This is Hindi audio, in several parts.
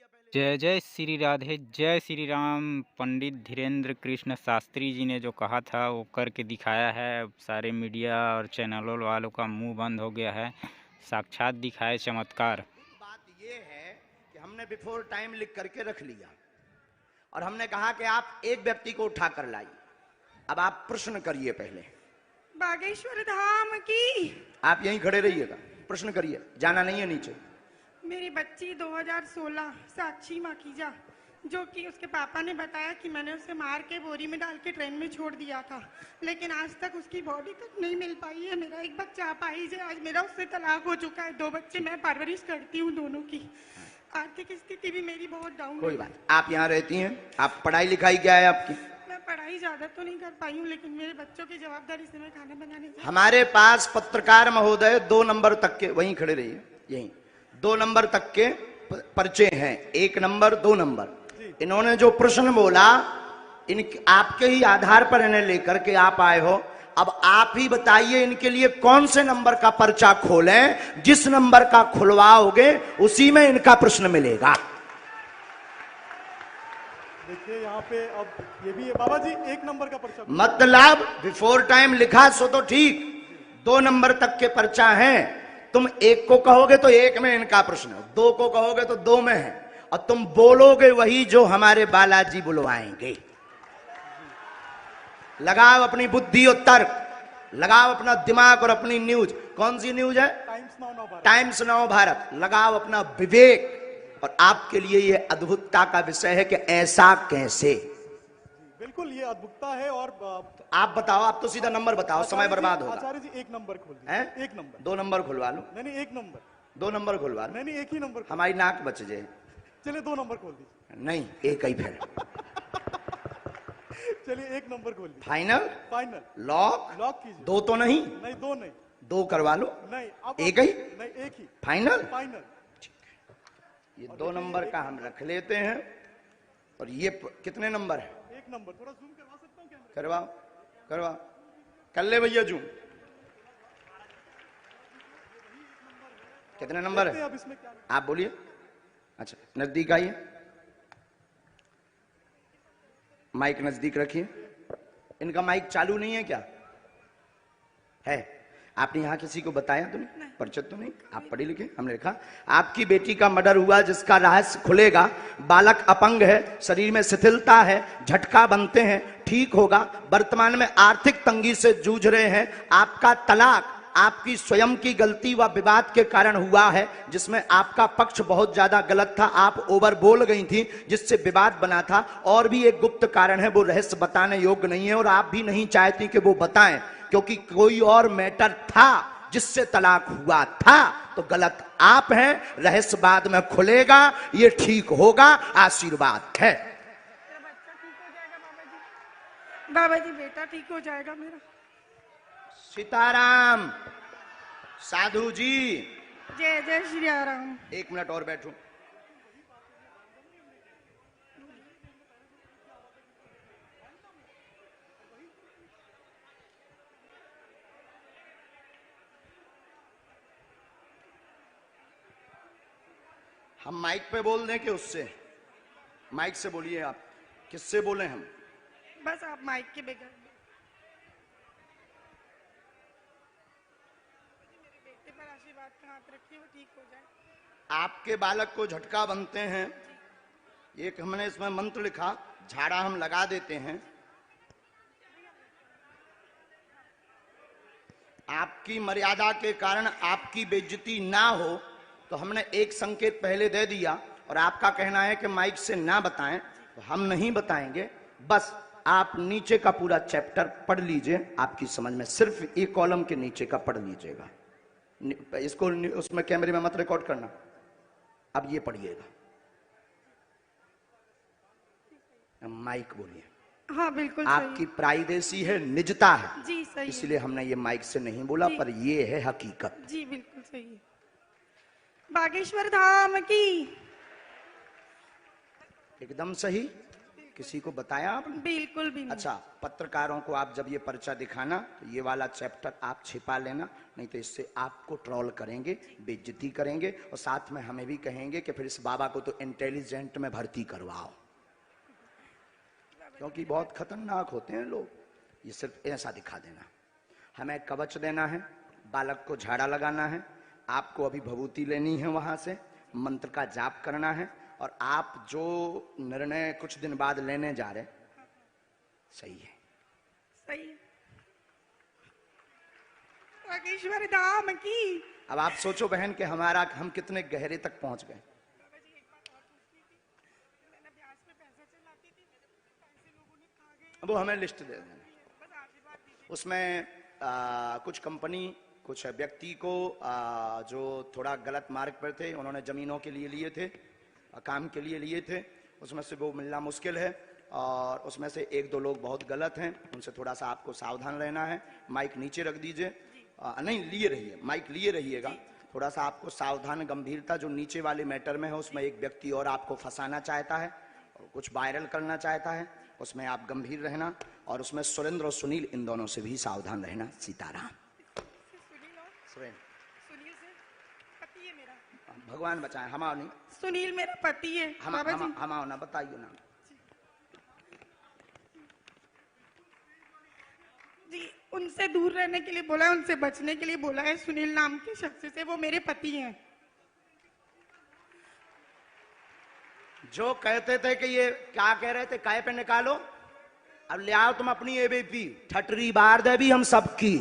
लिया पहले। जय जय श्री राधे, जय श्री राम। पंडित धीरेन्द्र कृष्ण शास्त्री जी ने जो कहा था वो करके दिखाया है। अब सारे मीडिया और चैनलों वालों का मुंह बंद हो गया है। साक्षात दिखाए चमत्कार। बात ये है कि हमने बिफोर टाइम लिख करके रख लिया और हमने कहा कि आप एक व्यक्ति को उठा कर लाइए। अब आप प्रश्न करिए पहले। बागेश्वर धाम की। आप यहीं खड़े रहिएगा, प्रश्न करिए, जाना नहीं है नीचे। मेरी बच्ची 2016 साक्षी माखीजा, जो कि उसके पापा ने बताया कि मैंने उसे मार के बोरी में डाल के ट्रेन में छोड़ दिया था, लेकिन आज तक उसकी बॉडी तक नहीं मिल पाई है। मेरा एक बच्चा अपाहिज है। आज मेरा उससे तलाक हो चुका है। 2 बच्चे मैं परवरिश करती हूँ दोनों की। आर्थिक स्थिति भी मेरी बहुत डाउन है। कोई बात, आप यहाँ रहती हैं, आप पढ़ाई लिखाई क्या है आपकी? मैं पढ़ाई ज्यादा तो नहीं कर पाई हूँ, लेकिन मेरे बच्चों की जवाबदारी से मैं खाना बनाने जाती हूँ। हमारे पास पत्रकार महोदय 2 नंबर तक के, वहीं खड़े रहिए, यहीं 2 नंबर तक के पर्चे हैं, 1 नंबर 2 नंबर। इन्होंने जो प्रश्न बोला इन आपके ही आधार पर इन्हें लेकर के आप आए हो। अब आप ही बताइए इनके लिए कौन से नंबर का पर्चा खोलें। जिस नंबर का खुलवाओगे उसी में इनका प्रश्न मिलेगा। देखिए यहाँ पे अब ये भी है बाबा जी, 1 नंबर का पर्चा। मतलब बिफोर टाइम लिखा सो तो ठीक, 2 नंबर तक के पर्चा है। तुम 1 को कहोगे तो 1 में इनका प्रश्न, 2 को कहोगे तो 2 में है, और तुम बोलोगे वही जो हमारे बालाजी बुलवाएंगे। लगाओ अपनी बुद्धि और तर्क, लगाओ अपना दिमाग और अपनी न्यूज। कौन सी न्यूज है? Times now Bharat. लगाओ अपना विवेक। और आपके लिए यह अद्भुतता का विषय है कि ऐसा कैसे। बिल्कुल ये अद्भुतता है। और आप बताओ, आप तो सीधा नंबर बताओ, समय बर्बाद होगा। आचार्य जी 1 नंबर खोल दीजिए। 1 नंबर। 2 नंबर खुलवा लो। नहीं 1 नंबर। 2 नंबर खुलवा लो। नहीं 1 ही नंबर। हमारी नाक बच जाए। चलिए 2 नंबर खोल दीजिए। नहीं, एक ही फिर। चलिए 1 नंबर खोल दीजिए। फाइनल? फाइनल। लॉक? लॉक कीजिए। 2 तो नहीं? नहीं 2 नहीं। 2 करवा लो। नहीं अब एक ही? नहीं 1 ही। फाइनल? फाइनल। ये 2 नंबर का हम रख लेते हैं। और ये कितने नंबर है? 1 नंबर। थोड़ा जूम करवा सकता हूँ क्या? करवाओ, करवाओ, कर ले भैया जूम। कितने नंबर है? अब इसमें क्या? आप बोलिए। अच्छा, नजदीक आइए, माइक नजदीक रखिए। इनका माइक चालू नहीं है क्या? है? आपने यहां किसी को बताया तो नहीं? परिचित तो नहीं? आप पढ़े लिखे? हमने लिखा आपकी बेटी का मर्डर हुआ, जिसका रहस्य खुलेगा। बालक अपंग है, शरीर में शिथिलता है, झटका बनते हैं, ठीक होगा। वर्तमान में आर्थिक तंगी से जूझ रहे हैं। आपका तलाक आपकी स्वयं की गलती व विवाद के कारण हुआ है, जिसमें आपका पक्ष बहुत ज्यादा गलत था। आप ओवर बोल गई थी, जिससे विवाद बना था। और भी एक गुप्त कारण है, वो रहस्य बताने योग्य नहीं है, और आप भी नहीं चाहती कि वो बताएं, क्योंकि कोई और मैटर था जिससे तलाक हुआ था। तो गलत आप हैं। रहस्य बाद में खुलेगा, ये ठीक होगा। आशीर्वाद है। मेरा बच्चा ठीक हो जाएगा बाबा जी। बाबा जी बेटा ठीक हो जाएगा मेरा। सीताराम। साधु जी, जय जय श्री राम। 1 मिनट और बैठो। हम माइक पे बोल दें कि उससे? माइक से बोलिए। आप किससे बोले? हम बस आप माइक के बगैर मेरे बेटे पर आशीर्वाद का हाथ रखिए, वो ठीक हो जाए। आपके बालक को झटका बनते हैं, एक हमने इसमें मंत्र लिखा, झाड़ा हम लगा देते हैं। आपकी मर्यादा के कारण आपकी बेइज्जती ना हो, तो हमने एक संकेत पहले दे दिया। और आपका कहना है कि माइक से ना बताएं, तो हम नहीं बताएंगे। बस आप नीचे का पूरा चैप्टर पढ़ लीजिए, आपकी समझ में। सिर्फ एक कॉलम के नीचे का पढ़ लीजिएगा। इसको उसमें कैमरे में मत रिकॉर्ड करना। अब ये पढ़िएगा। माइक बोलिए। हाँ बिल्कुल आपकी प्राइवेसी है, निजता है जी, सही इसलिए हमने ये माइक से नहीं बोला, पर ये है हकीकत। जी बिल्कुल सही है। बागेश्वर धाम की। एकदम सही। किसी को बताया आपने? बिल्कुल भी नहीं। अच्छा, पत्रकारों को आप जब ये पर्चा दिखाना तो ये वाला चैप्टर आप छिपा लेना, नहीं तो इससे आपको ट्रोल करेंगे, बेइज्जती करेंगे और साथ में हमें भी कहेंगे कि फिर इस बाबा को तो इंटेलिजेंट में भर्ती करवाओ, क्योंकि बहुत खतरनाक होते हैं लोग। ये सिर्फ ऐसा दिखा देना। हमें कवच देना है, बालक को झाड़ा लगाना है, आपको अभी भभूति लेनी है, वहां से मंत्र का जाप करना है, और आप जो निर्णय कुछ दिन बाद लेने जा रहे सही है। सही है। बागेश्वर धाम की। अब आप सोचो बहन कि हम कितने गहरे तक पहुंच गए। वो हमें लिस्ट दे देना, उसमें कुछ कंपनी, कुछ व्यक्ति को जो थोड़ा गलत मार्ग पर थे, उन्होंने जमीनों के लिए थे, काम के लिए थे, उसमें से वो मिलना मुश्किल है, और उसमें से एक दो लोग बहुत गलत हैं, उनसे थोड़ा सा आपको सावधान रहना है। माइक नीचे रख दीजिए, नहीं लिए रहिए, माइक लिए रहिएगा, थोड़ा सा आपको सावधान, गंभीरता। जो नीचे वाले मैटर में है उसमें एक व्यक्ति और आपको फंसाना चाहता है और कुछ वायरल करना चाहता है, उसमें आप गंभीर रहना, और उसमें सुरेंद्र और सुनील, इन दोनों से भी सावधान रहना। सीताराम। सुनील से पति है मेरा। भगवान बचाए, हमारा नहीं। सुनील मेरा पति है बाबा जी। हमारा ना बताइए ना जी, उनसे दूर रहने के लिए बोला है, उनसे बचने के लिए बोला है। सुनील नाम के शख्स से, वो मेरे पति हैं। जो कहते थे कि ये क्या कह रहे थे, काय पे निकालो, अब ले आओ तुम अपनी एबीपी, ठटरी बार दे भी हम सबकी।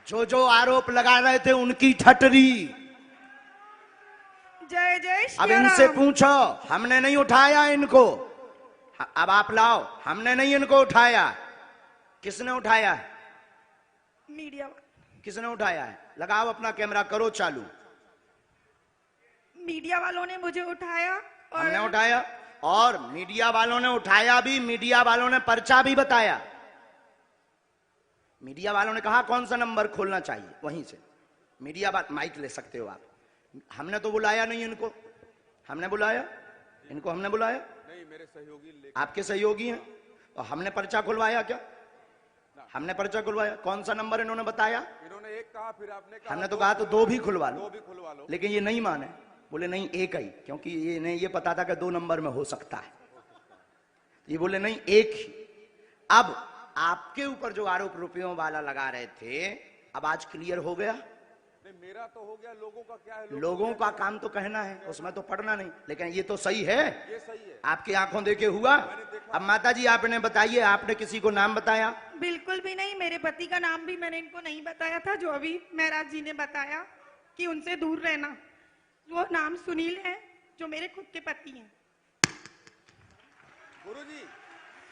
जो आरोप लगा रहे थे उनकी ठटरी। जय जय श्री अब इनसे राम। पूछो, हमने नहीं उठाया इनको, अब आप लाओ, हमने नहीं इनको उठाया। किसने उठाया है? मीडिया। किसने उठाया है? लगाओ अपना कैमरा, करो चालू। मीडिया वालों ने मुझे उठाया और हमने उठाया, और मीडिया वालों ने उठाया भी, मीडिया वालों ने पर्चा भी बताया। मीडिया वालों ने कहा कौन सा नंबर खोलना चाहिए, वहीं से मीडिया बात, माइक ले सकते हो आप। हमने तो बुलाया नहीं इनको, हमने बुलाया इनको, हमने बुलाया नहीं, मेरे सहयोगी आपके सहयोगी हैं, और हमने पर्चा खुलवाया क्या? हमने पर्चा खुलवाया। कौन सा नंबर इन्होंने बताया? इन्होंने एक कहा, फिर आपने कहा, हमने तो कहा तो दो भी खुलवा दो लो, भी खुलवा लो, लेकिन ये नहीं माने, बोले नहीं एक ही, क्योंकि ये नहीं, ये पता था कि 2 नंबर में हो सकता है, ये बोले नहीं एक ही। अब आपके ऊपर जो आरोप रुपयों वाला लगा रहे थे, अब आज क्लियर हो गया। नहीं मेरा तो हो गया, लोगों का क्या है? लोगों का काम तो कहना है, उसमें तो पढ़ना नहीं, लेकिन ये तो सही है, ये सही है, आपकी आंखों देखे हुआ। अब माता जी आपने बताइए, आपने किसी को नाम बताया? बिल्कुल भी नहीं, मेरे पति का नाम भी मैंने इनको नहीं बताया था, जो अभी महाराज जी ने बताया कि उनसे दूर रहना। वो नाम सुनील है, जो मेरे खुद के पति हैं।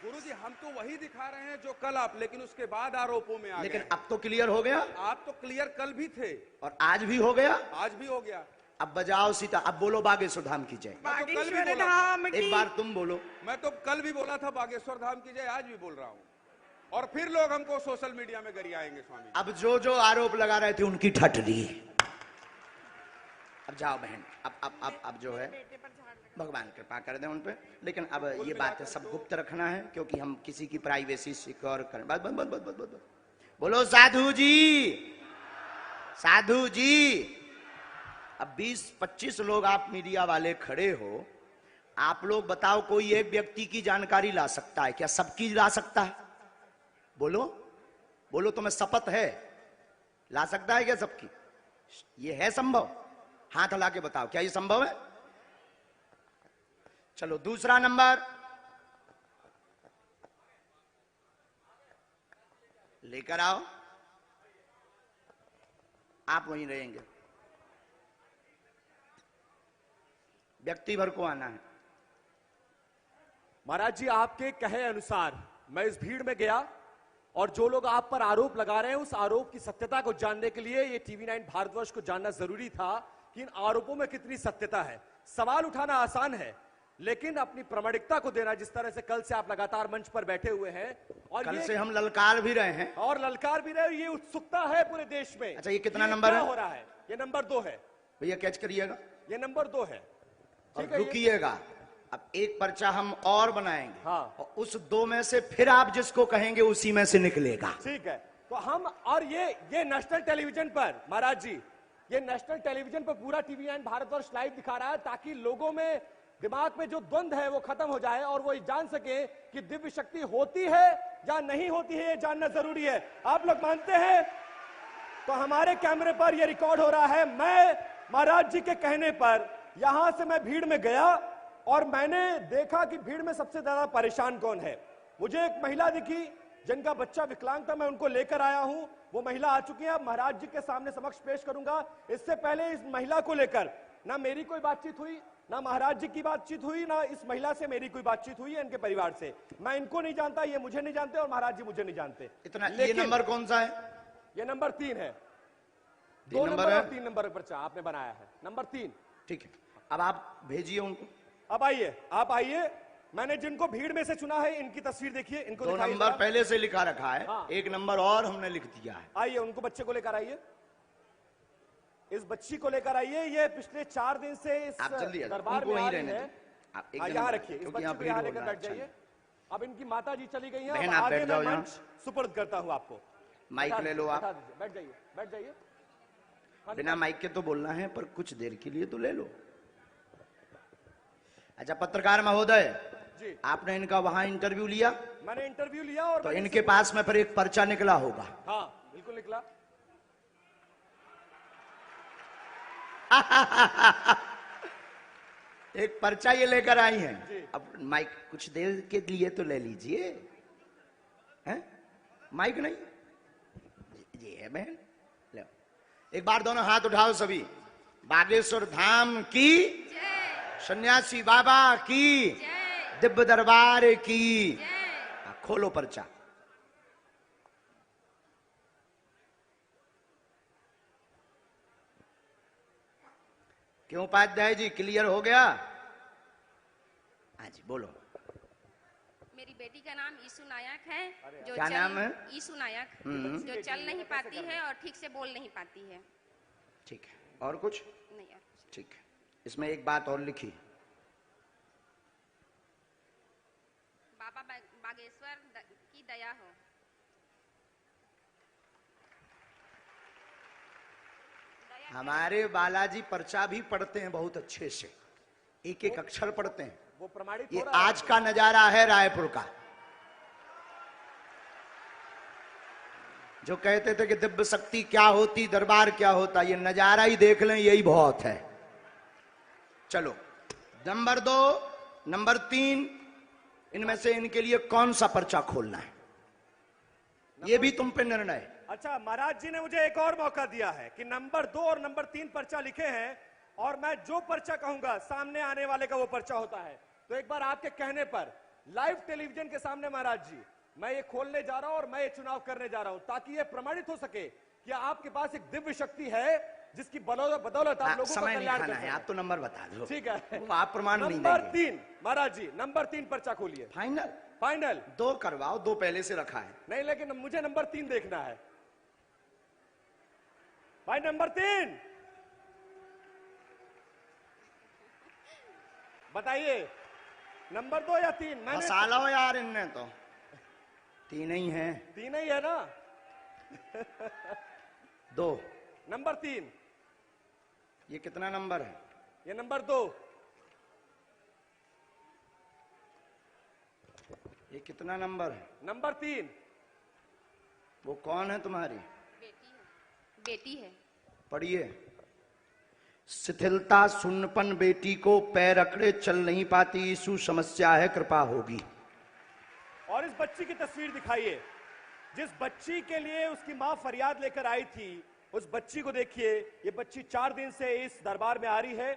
गुरुजी हम तो वही दिखा रहे हैं जो कल आप, लेकिन उसके बाद आरोपों में आ लेकिन गए। अब तो क्लियर हो गया, आप तो क्लियर कल भी थे और आज भी हो गया, आज भी हो गया। अब बजाओ सीता, अब बोलो बागेश्वर धाम की जय। मैं तो कल भी बागेश्वर बोला था। धाम एक की। बार तुम बोलो। मैं तो कल भी बोला था बागेश्वर धाम की जय, आज भी बोल रहा हूँ, और फिर लोग हमको सोशल मीडिया में गरियाएंगे स्वामी जी। अब जो आरोप लगा रहे थे उनकी ठटरी। अब जाओ बहन, अब जो है भगवान कृपा कर दे उन पे, लेकिन अब ये बातें सब गुप्त रखना है, क्योंकि हम किसी की प्राइवेसी सिक्योर करें। बस बस बस बस बस बस। बोलो साधु जी, साधु जी। अब 20-25 लोग आप मीडिया वाले खड़े हो, आप लोग बताओ, कोई एक व्यक्ति की जानकारी ला सकता है क्या? सबकी ला सकता है? बोलो बोलो, तुम्हें शपथ है, ला सकता है क्या सबकी? ये है संभव? हाथ हिला के बताओ, क्या ये संभव है? चलो दूसरा नंबर लेकर आओ, आप वहीं रहेंगे, व्यक्ति भर को आना है। महाराज जी आपके कहे अनुसार मैं इस भीड़ में गया, और जो लोग आप पर आरोप लगा रहे हैं उस आरोप की सत्यता को जानने के लिए ये TV9 भारतवर्ष को जानना जरूरी था कि इन आरोपों में कितनी सत्यता है। सवाल उठाना आसान है, लेकिन अपनी प्रामाणिकता को देना, जिस तरह से कल से आप लगातार मंच पर बैठे हुए हैं, और कल से हम ललकार भी रहे हैं, और ललकार भी रहे, ये उत्सुकता है पूरे देश में। अच्छा, ये कितना नंबर है? हो रहा है, ये नंबर 2 है भैया, कैच करिएगा, ये नंबर 2 है। और ठीक है, रुकिएगा, अब एक पर्चा हम और बनाएंगे, हाँ। और उस 2 में से फिर आप जिसको कहेंगे उसी में से निकलेगा। ठीक है, तो हम, और ये नेशनल टेलीविजन पर महाराज जी, ये नेशनल टेलीविजन पर पूरा टीवी9 भारतवर्ष लाइव दिखा रहा है, ताकि लोगों में, दिमाग में जो द्वंद है वो खत्म हो जाए और वो जान सके कि दिव्य शक्ति होती है या नहीं होती है, ये जानना जरूरी है। आप लोग मानते हैं? तो हमारे कैमरे पर ये रिकॉर्ड हो रहा है। मैं महाराज जी के कहने पर यहां से मैं भीड़ में गया और मैंने देखा कि भीड़ में सबसे ज्यादा परेशान कौन है। मुझे एक महिला दिखी जिनका बच्चा विकलांग था, मैं उनको लेकर आया हूं। वो महिला आ चुकी है, अब महाराज जी के सामने समक्ष पेश करूंगा। इससे पहले इस महिला को लेकर ना मेरी कोई बातचीत हुई, ना महाराज जी की बातचीत हुई, ना इस महिला से मेरी कोई बातचीत हुई है, इनके परिवार से। मैं इनको नहीं जानता, ये मुझे नहीं जानते, और महाराज जी मुझे नहीं जानते। इतना, ये नंबर कौन सा है? ये नंबर 3 है। 2 नंबर है, 3 नंबर पर्चा आपने बनाया है, नंबर 3। ठीक है, अब आप भेजिए उनको। अब आइए, आप आइए। मैंने जिनको भीड़ में से चुना है, इनकी तस्वीर देखिए, इनको 2 दिखाइए नंबर जरा। पहले से लिखा रखा है, हाँ। 1 नंबर और हमने लिख दिया है। आइए, उनको बच्चे को लेकर आइए, इस बच्ची को लेकर आइए। ये पिछले 4 दिन से इस आप जल्दी आ जाओ, दरबार उनको में आ वहीं रही रहने है। दो। आप एक यहाँ रखिए, इस क्योंकि बच्ची यहाँ को भीड़ यहाँ हो लेकर रहा है, बैठ जाइए। अच्छा। अब इनकी माता जी चली गई हैं, बहन, अब आप आगे बैठ जाओ मैं यहाँ। मंच सुपुर्द करता हूँ आपको। माइक ले लो आप। बैठा दीजिए, बैठ जाइए, बैठ जाइए। बिना माइक के तो बोलना है, पर कुछ देर के लिए तो ले लो। अच्छा, पत्रकार महोदय जी, आपने इनका वहां इंटरव्यू लिया, मैंने इंटरव्यू लिया और तो मैंने इनके पास में फिर एक पर्चा निकला होगा। हाँ, बिल्कुल निकला। एक पर्चा ये लेकर आई जी। हैं। अब माइक कुछ देर के लिए तो ले लीजिए, हैं? माइक नहीं, ये है बहन, ले। एक बार दोनों हाथ उठाओ सभी। बागेश्वर धाम की, सन्यासी बाबा की, दिव्य दरबार की। खोलो पर्चा। क्यों उपाध्याय जी, क्लियर हो गया? हाँ जी, बोलो। मेरी बेटी का नाम ईशु नायक है, जो क्या नाम है? ईशु नायक, जो चल नहीं पाती है और ठीक से बोल नहीं पाती है। ठीक है, और कुछ? नहीं और कुछ। ठीक है, इसमें एक बात और लिखी, बाबा बागेश्वर की दया हो। हमारे बालाजी पर्चा भी पढ़ते हैं बहुत अच्छे से, एक एक अक्षर पढ़ते हैं। वो प्रमाणित ये हो रहा है। आज का नजारा है रायपुर का। जो कहते थे कि दिव्य शक्ति क्या होती, दरबार क्या होता, ये नजारा ही देख लें, यही बहुत है। चलो, नंबर 2, नंबर 3, इनमें से इनके लिए कौन सा पर्चा खोलना है, ये भी तुम पे निर्णय है। अच्छा, महाराज जी ने मुझे एक और मौका दिया है कि नंबर 2 और नंबर 3 पर्चा लिखे हैं, और मैं जो पर्चा कहूंगा सामने आने वाले का वो पर्चा होता है। तो एक बार आपके कहने पर लाइव टेलीविजन के सामने महाराज जी, मैं ये खोलने जा रहा हूं और मैं ये चुनाव करने जा रहा हूं, ताकि ये प्रमाणित हो सके कि आपके पास एक दिव्य शक्ति है जिसकी बदौलत आप लोगों का समय नहीं कल्याण खाना कर है, आप तो नंबर बता दो। ठीक है, वो आप प्रमाण नहीं नंबर देंगे। 3 महाराज जी, नंबर 3 पर्चा खोलिए। फाइनल? फाइनल। 2 करवाओ, 2 पहले से रखा है। नहीं, लेकिन मुझे नंबर 3 देखना है भाई। नंबर 3 बताइए, नंबर 2 या 3? मैंने मसाला हो यार, इनने तो 3 ही है। 3 ही है ना। 2, नंबर 3, ये कितना नंबर है? ये नंबर 2, ये कितना नंबर है? नंबर 3। वो कौन है तुम्हारी? बेटी है, बेटी है। पढ़िए। शिथिलता सुन्नपन बेटी को पैर अकड़े चल नहीं पाती, यीशु समस्या है कृपा होगी। और इस बच्ची की तस्वीर दिखाइए, जिस बच्ची के लिए उसकी मां फरियाद लेकर आई थी, उस बच्ची को देखिए। ये बच्ची 4 दिन से इस दरबार में आ रही है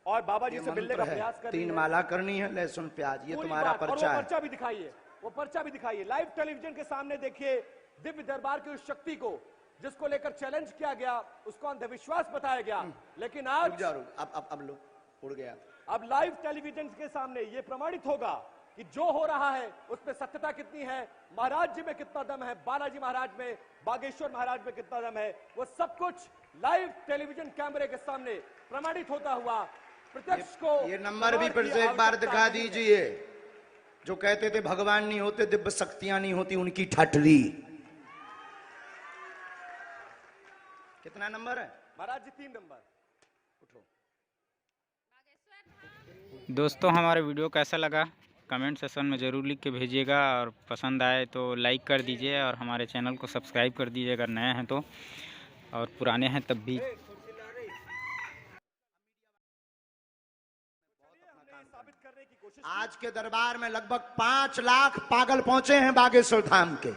और बाबा जी ये से मिलने मंत्र का है, प्रयास कर रही 3 है। माला करनी है, लहसुन प्याज, ये पूरी तुम्हारा बात। और पर्चा वो है। पर्चा भी दिखाइए, वो पर्चा भी दिखाइए। लाइव टेलीविजन के सामने देखिए दिव्य दरबार की उस शक्ति को जिसको लेकर चैलेंज किया गया, उसको अंधविश्वास बताया गया, लेकिन आज रुक जाओ, अब लो, उड़ गया। अब लाइव टेलीविजन के सामने ये प्रमाणित होगा कि जो हो रहा है उस पर सत्यता कितनी है, महाराज जी में कितना दम है, बालाजी महाराज में, बागेश्वर महाराज में कितना दम है। वो सब कुछ लाइव टेलीविजन कैमरे के सामने प्रमाणित होता हुआ प्रत्यक्ष को ये नंबर भी प्रमाण फिर की से एक बार आवश्यकता दिखा नहीं है। दीजिए। जो कहते थे भगवान नहीं होते, दिव्य शक्तियां नहीं होती, उनकी ठटरी। कितना नंबर है महाराज जी? 3 नंबर। उठो। दोस्तों हमारा वीडियो कैसा लगा कमेंट सेक्शन में ज़रूर लिख के भेजिएगा, और पसंद आए तो लाइक कर दीजिए, और हमारे चैनल को सब्सक्राइब कर दीजिए अगर नए हैं तो, और पुराने हैं तब भी। आज के दरबार में लगभग 5 लाख पागल पहुंचे हैं बागेश्वर धाम के।